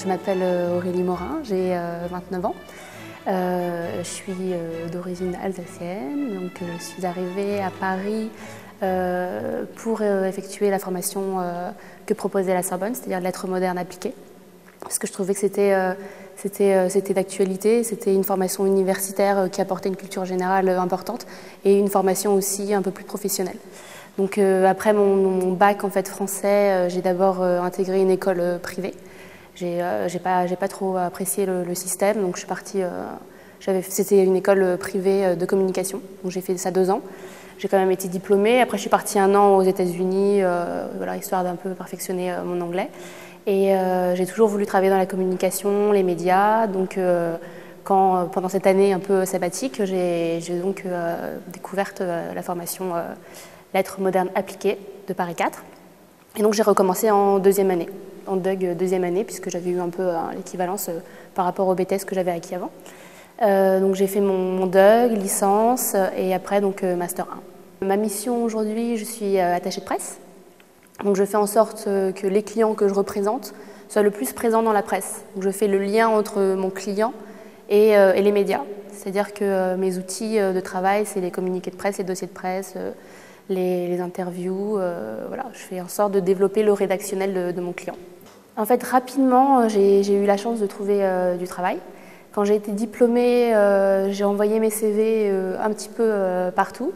Je m'appelle Aurélie Morin, j'ai 29 ans. Je suis d'origine alsacienne, donc je suis arrivée à Paris pour effectuer la formation que proposait la Sorbonne, c'est-à-dire lettres modernes appliquées. Parce que je trouvais que c'était d'actualité, c'était une formation universitaire qui apportait une culture générale importante et une formation aussi un peu plus professionnelle. Donc après mon bac en fait français, j'ai d'abord intégré une école privée. J'ai pas trop apprécié le système, donc je suis partie. C'était une école privée de communication, donc j'ai fait ça 2 ans. J'ai quand même été diplômée. Après, je suis partie 1 an aux États-Unis, voilà, histoire d'un peu perfectionner mon anglais. Et j'ai toujours voulu travailler dans la communication, les médias. Donc, pendant cette année un peu sabbatique, j'ai donc découvert la formation Lettres modernes appliquées de Paris 4. Et donc, j'ai recommencé en 2e année, en DUG 2e année, puisque j'avais eu un peu l'équivalence par rapport au BTS que j'avais acquis avant. Donc j'ai fait mon DUG, licence et après donc Master 1. Ma mission aujourd'hui, je suis attachée de presse. Donc je fais en sorte que les clients que je représente soient le plus présents dans la presse. Donc je fais le lien entre mon client et les médias. C'est-à-dire que mes outils de travail, c'est les communiqués de presse, les dossiers de presse, les interviews. Voilà, je fais en sorte de développer le rédactionnel de mon client. En fait, rapidement, j'ai eu la chance de trouver du travail. Quand j'ai été diplômée, j'ai envoyé mes CV un petit peu partout,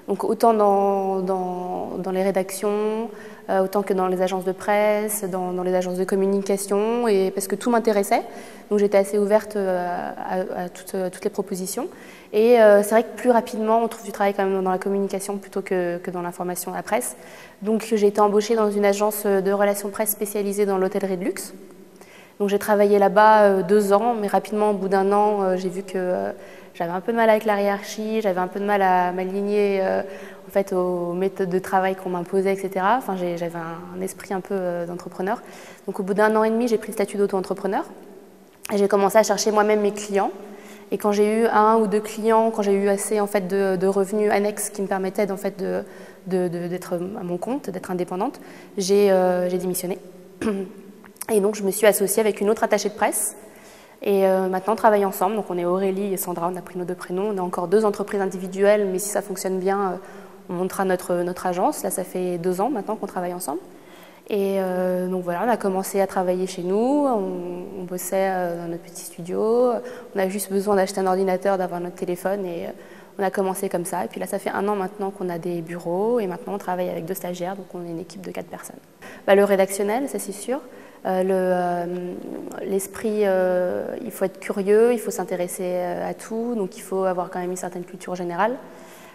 donc autant dans les rédactions, autant que dans les agences de presse, dans les agences de communication, et parce que tout m'intéressait. Donc j'étais assez ouverte à toutes les propositions. Et c'est vrai que plus rapidement, on trouve du travail quand même dans la communication plutôt que dans l'information à la presse. Donc j'ai été embauchée dans une agence de relations presse spécialisée dans l'hôtellerie de luxe. Donc j'ai travaillé là-bas 2 ans, mais rapidement, au bout d'1 an, j'ai vu que j'avais un peu de mal avec la hiérarchie, j'avais un peu de mal à m'aligner en fait, aux méthodes de travail qu'on m'imposait, etc. Enfin, j'avais un esprit un peu d'entrepreneur. Donc au bout d'1 an et demi, j'ai pris le statut d'auto-entrepreneur et j'ai commencé à chercher moi-même mes clients. Et quand j'ai eu 1 ou 2 clients, quand j'ai eu assez en fait, de revenus annexes qui me permettaient en fait, d'être à mon compte, d'être indépendante, j'ai démissionné. Et donc, je me suis associée avec une autre attachée de presse. Et maintenant, on travaille ensemble. Donc, on est Aurélie et Sandra, on a pris nos 2 prénoms. On est encore 2 entreprises individuelles, mais si ça fonctionne bien, on montera notre agence. Là, ça fait 2 ans maintenant qu'on travaille ensemble. Et donc voilà, on a commencé à travailler chez nous. On bossait dans notre petit studio. On a juste besoin d'acheter un ordinateur, d'avoir notre téléphone. Et on a commencé comme ça. Et puis là, ça fait 1 an maintenant qu'on a des bureaux. Et maintenant, on travaille avec 2 stagiaires. Donc, on est une équipe de 4 personnes. Le rédactionnel, ça c'est sûr. L'esprit, il faut être curieux, il faut s'intéresser à tout, donc il faut avoir quand même une certaine culture générale.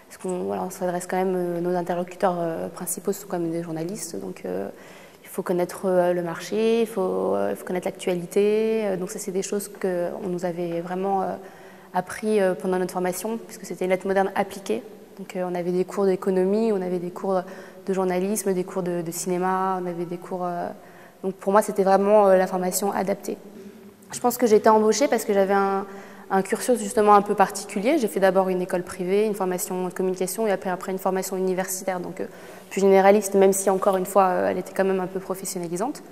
Parce qu'on s'adresse quand même, nos interlocuteurs principaux sont quand même des journalistes, donc il faut connaître le marché, il faut connaître l'actualité. Donc ça, c'est des choses qu'on nous avait vraiment appris pendant notre formation, puisque c'était une lettre moderne appliquée. Donc on avait des cours d'économie, on avait des cours de journalisme, des cours de cinéma, on avait des cours... Donc pour moi, c'était vraiment la formation adaptée. Je pense que j'ai été embauchée parce que j'avais un cursus justement un peu particulier. J'ai fait d'abord une école privée, une formation de communication et après une formation universitaire, donc plus généraliste, même si encore une fois, elle était quand même un peu professionnalisante.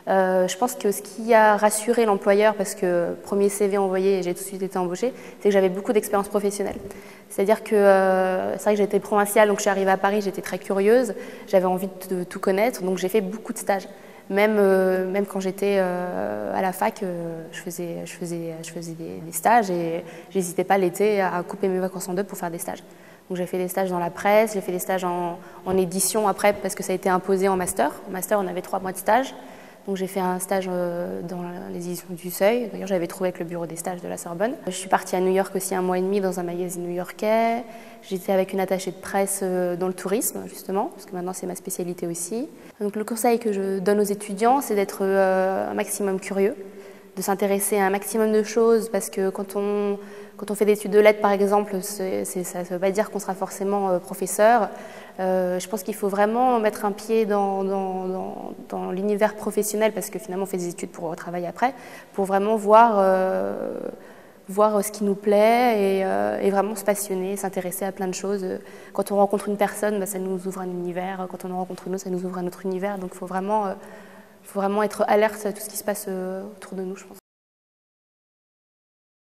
Je pense que ce qui a rassuré l'employeur, parce que premier CV envoyé et j'ai tout de suite été embauchée, c'est que j'avais beaucoup d'expérience professionnelle. C'est-à-dire que c'est vrai que j'étais provinciale, donc je suis arrivée à Paris, j'étais très curieuse, j'avais envie de tout connaître, donc j'ai fait beaucoup de stages. Même quand j'étais à la fac, je faisais des stages et j'hésitais pas l'été à couper mes vacances en 2 pour faire des stages. Donc j'ai fait des stages dans la presse, j'ai fait des stages en édition après parce que ça a été imposé en master. En master, on avait 3 mois de stage. Donc j'ai fait un stage dans les éditions du Seuil. D'ailleurs, j'avais trouvé avec le bureau des stages de la Sorbonne. Je suis partie à New York aussi 1 mois et demi dans un magazine new-yorkais. J'étais avec une attachée de presse dans le tourisme, justement, parce que maintenant c'est ma spécialité aussi. Donc le conseil que je donne aux étudiants, c'est d'être un maximum curieux, de s'intéresser à un maximum de choses, parce que quand on fait des études de lettres, par exemple, ça ne veut pas dire qu'on sera forcément professeur. Je pense qu'il faut vraiment mettre un pied dans l'univers professionnel, parce que finalement on fait des études pour travailler après, pour vraiment voir ce qui nous plaît et vraiment se passionner, s'intéresser à plein de choses. Quand on rencontre une personne, ça nous ouvre un univers. Quand on en rencontre une autre, ça nous ouvre un autre univers. Donc il faut vraiment faut vraiment être alerte à tout ce qui se passe autour de nous, je pense.